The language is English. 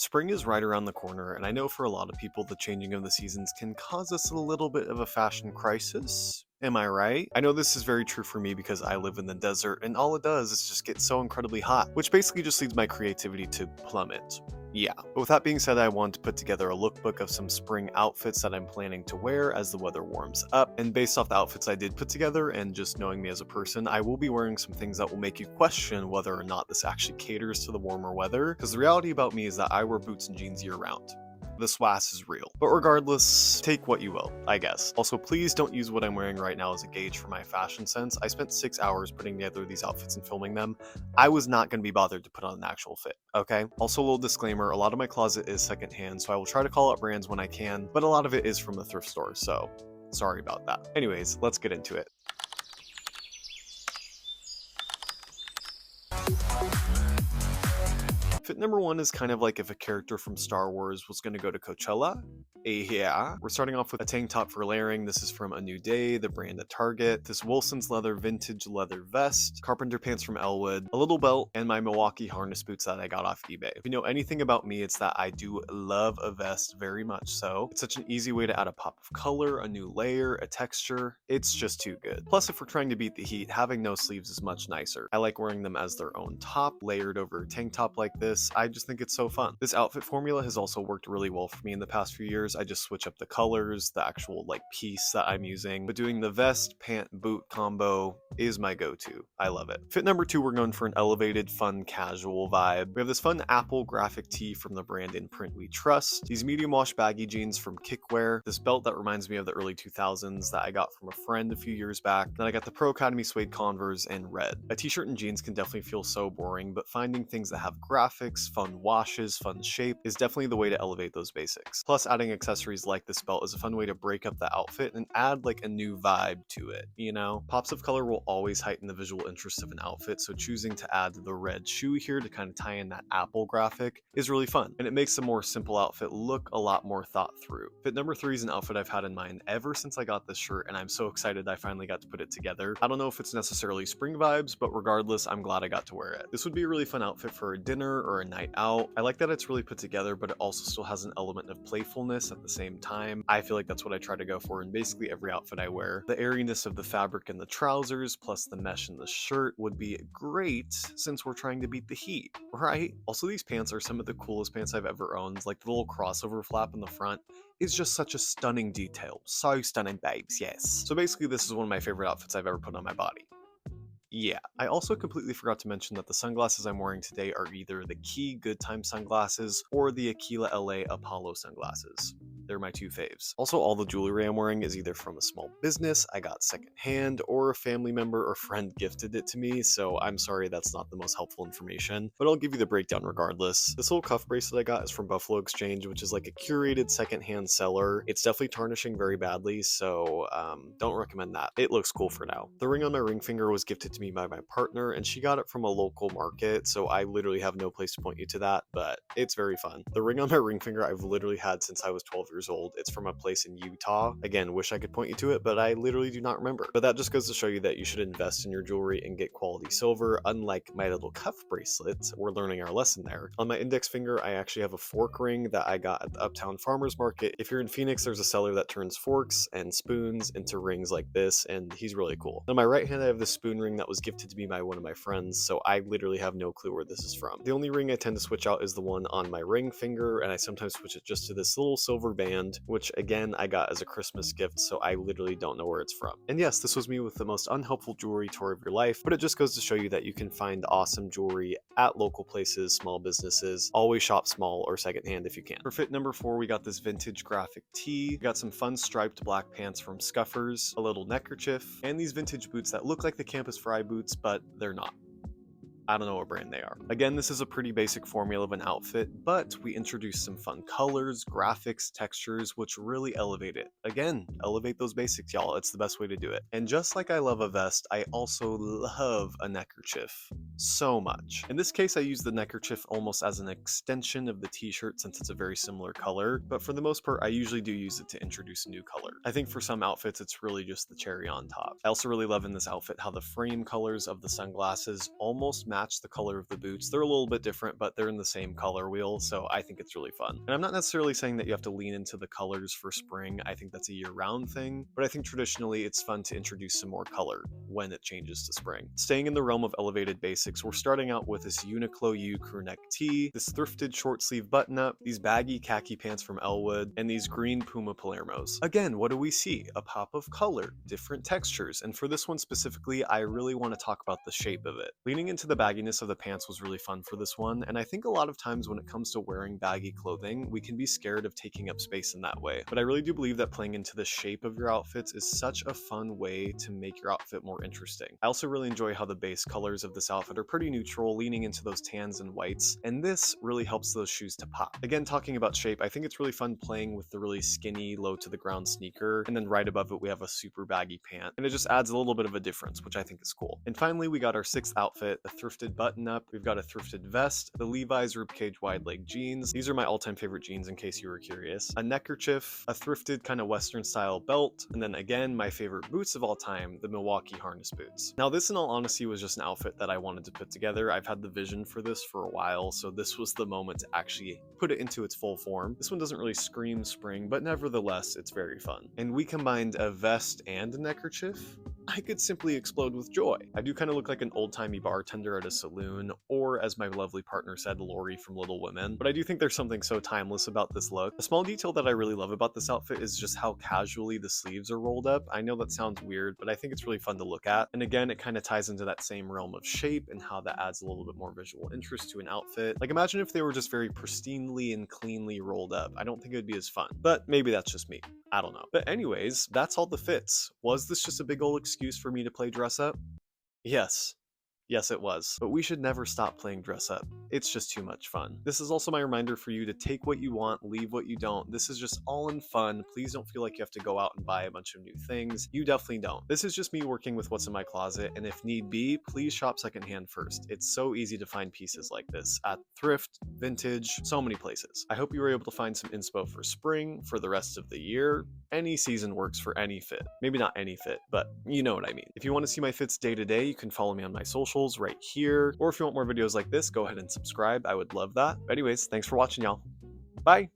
Spring is right around the corner, and I know for a lot of people the changing of the seasons can cause us a little bit of a fashion crisis. Am I right? I know this is very true for me because I live in the desert, and all it does is just get so incredibly hot, which basically just leads my creativity to plummet. Yeah, but with that being said, I want to put together a lookbook of some spring outfits that I'm planning to wear as the weather warms up. And based off the outfits I did put together and just knowing me as a person, I will be wearing some things that will make you question whether or not this actually caters to the warmer weather. Because the reality about me is that I wear boots and jeans year round. The swass is real. But regardless, take what you will, I guess. Also, please don't use what I'm wearing right now as a gauge for my fashion sense. I spent 6 hours putting together these outfits and filming them. I was not going to be bothered to put on an actual fit, okay? Also, a little disclaimer, a lot of my closet is secondhand, so I will try to call out brands when I can, but a lot of it is from the thrift store, so sorry about that. Anyways, let's get into it. Fit number one is kind of like if a character from Star Wars was going to go to Coachella. Yeah. We're starting off with a tank top for layering. This is from A New Day, the brand at Target. This Wilson's leather vintage leather vest, carpenter pants from Elwood, a little belt, and my Milwaukee harness boots that I got off eBay. If you know anything about me, it's that I do love a vest very much so. It's such an easy way to add a pop of color, a new layer, a texture. It's just too good. Plus, if we're trying to beat the heat, having no sleeves is much nicer. I like wearing them as their own top, layered over a tank top like this. I just think it's so fun. This outfit formula has also worked really well for me in the past few years. I just switch up the colors, the actual piece that I'm using, but doing the vest, pant, boot combo is my go-to. I love it. Fit number two, we're going for an elevated, fun, casual vibe. We have this fun Apple graphic tee from the brand In Print We Trust, these medium wash baggy jeans from Kickwear, this belt that reminds me of the early 2000s that I got from a friend a few years back, then I got the Pro Academy suede Converse in red. A t-shirt and jeans can definitely feel so boring, but finding things that have graphics, fun washes, fun shape is definitely the way to elevate those basics. Plus, adding accessories like this belt is a fun way to break up the outfit and add a new vibe to it, you know? Pops of color will always heighten the visual interest of an outfit, so choosing to add the red shoe here to kind of tie in that Apple graphic is really fun, and it makes a more simple outfit look a lot more thought through. Fit number three is an outfit I've had in mind ever since I got this shirt, and I'm so excited I finally got to put it together. I don't know if it's necessarily spring vibes, but regardless, I'm glad I got to wear it. This would be a really fun outfit for a dinner or a night out. I like that it's really put together, but it also still has an element of playfulness at the same time. I feel like that's what I try to go for in basically every outfit I wear. The airiness of the fabric in the trousers plus the mesh in the shirt would be great since we're trying to beat the heat, right? Also, these pants are some of the coolest pants I've ever owned. Like the little crossover flap in the front is just such a stunning detail. So stunning, babes, yes. So basically, this is one of my favorite outfits I've ever put on my body. Yeah, I also completely forgot to mention that the sunglasses I'm wearing today are either the Key Good Time sunglasses or the Aquila LA Apollo sunglasses. They're my two faves. Also, all the jewelry I'm wearing is either from a small business I got secondhand or a family member or friend gifted it to me, so I'm sorry that's not the most helpful information, but I'll give you the breakdown regardless. This little cuff bracelet I got is from Buffalo Exchange, which is like a curated secondhand seller. It's definitely tarnishing very badly, so don't recommend that. It looks cool for now. The ring on my ring finger was gifted to me by my partner, and she got it from a local market, so I literally have no place to point you to that, but it's very fun. The ring on my ring finger I've literally had since I was 12 years old. It's from a place in Utah. Again, wish I could point you to it, but I literally do not remember. But that just goes to show you that you should invest in your jewelry and get quality silver, unlike my little cuff bracelet. We're learning our lesson there. On my index finger, I actually have a fork ring that I got at the Uptown Farmers Market. If you're in Phoenix, there's a seller that turns forks and spoons into rings like this, and he's really cool. On my right hand, I have this spoon ring that was gifted to me by one of my friends, so I literally have no clue where this is from. The only ring I tend to switch out is the one on my ring finger, and I sometimes switch it just to this little silver band, which again I got as a Christmas gift, so I literally don't know where it's from. And yes, this was me with the most unhelpful jewelry tour of your life, but it just goes to show you that you can find awesome jewelry at local places, small businesses. Always shop small or secondhand if you can. For fit number four, we got this vintage graphic tee. We got some fun striped black pants from Scuffers, a little neckerchief, and these vintage boots that look like the Campus Fry boots, but they're not. I don't know what brand they are. Again, this is a pretty basic formula of an outfit, but we introduced some fun colors, graphics, textures, which really elevate it. Again, elevate those basics, y'all. It's the best way to do it. And just like I love a vest, I also love a neckerchief. so much. In this case, I use the neckerchief almost as an extension of the t-shirt since it's a very similar color, but for the most part, I usually do use it to introduce a new color. I think for some outfits, it's really just the cherry on top. I also really love in this outfit how the frame colors of the sunglasses almost match the color of the boots. They're a little bit different, but they're in the same color wheel, so I think it's really fun. And I'm not necessarily saying that you have to lean into the colors for spring. I think that's a year-round thing, but I think traditionally it's fun to introduce some more color when it changes to spring. Staying in the realm of elevated basics, we're starting out with this Uniqlo U crew neck tee, this thrifted short sleeve button up, these baggy khaki pants from Elwood, and these green Puma Palermos. Again, what do we see? A pop of color, different textures, and for this one specifically, I really want to talk about the shape of it. Leaning into the bagginess of the pants was really fun for this one, and I think a lot of times when it comes to wearing baggy clothing, we can be scared of taking up space in that way. But I really do believe that playing into the shape of your outfits is such a fun way to make your outfit more interesting. I also really enjoy how the base colors of this outfit are pretty neutral, leaning into those tans and whites, and this really helps those shoes to pop. Again, talking about shape, I think it's really fun playing with the really skinny, low to the ground sneaker, and then right above it we have a super baggy pant, and it just adds a little bit of a difference, which I think is cool. And finally, we got our sixth outfit, a thrifted button up. We've got a thrifted vest, the Levi's ribcage wide leg jeans. These are my all-time favorite jeans in case you were curious. A neckerchief, a thrifted kind of Western style belt, and then again, my favorite boots of all time, the Milwaukee harness boots. Now this in all honesty was just an outfit that I wanted to put together. I've had the vision for this for a while, so this was the moment to actually put it into its full form. This one doesn't really scream spring, but nevertheless, it's very fun. And we combined a vest and a neckerchief. I could simply explode with joy. I do kind of look like an old-timey bartender at a saloon, or as my lovely partner said, Lori from Little Women, but I do think there's something so timeless about this look. A small detail that I really love about this outfit is just how casually the sleeves are rolled up. I know that sounds weird, but I think it's really fun to look at. And again, it kind of ties into that same realm of shape and how that adds a little bit more visual interest to an outfit. Like imagine if they were just very pristinely and cleanly rolled up. I don't think it would be as fun, but maybe that's just me. I don't know. But anyways, that's all the fits. Was this just a big old excuse for me to play dress up? Yes. Yes, it was. But we should never stop playing dress up. It's just too much fun. This is also my reminder for you to take what you want, leave what you don't. This is just all in fun. Please don't feel like you have to go out and buy a bunch of new things. You definitely don't. This is just me working with what's in my closet, and if need be, please shop secondhand first. It's so easy to find pieces like this at thrift, vintage, so many places. I hope you were able to find some inspo for spring, for the rest of the year. Any season works for any fit. Maybe not any fit, but you know what I mean. If you want to see my fits day to day, you can follow me on my socials right here, or if you want more videos like this, go ahead and subscribe. I would love that. But anyways, thanks for watching, y'all. Bye.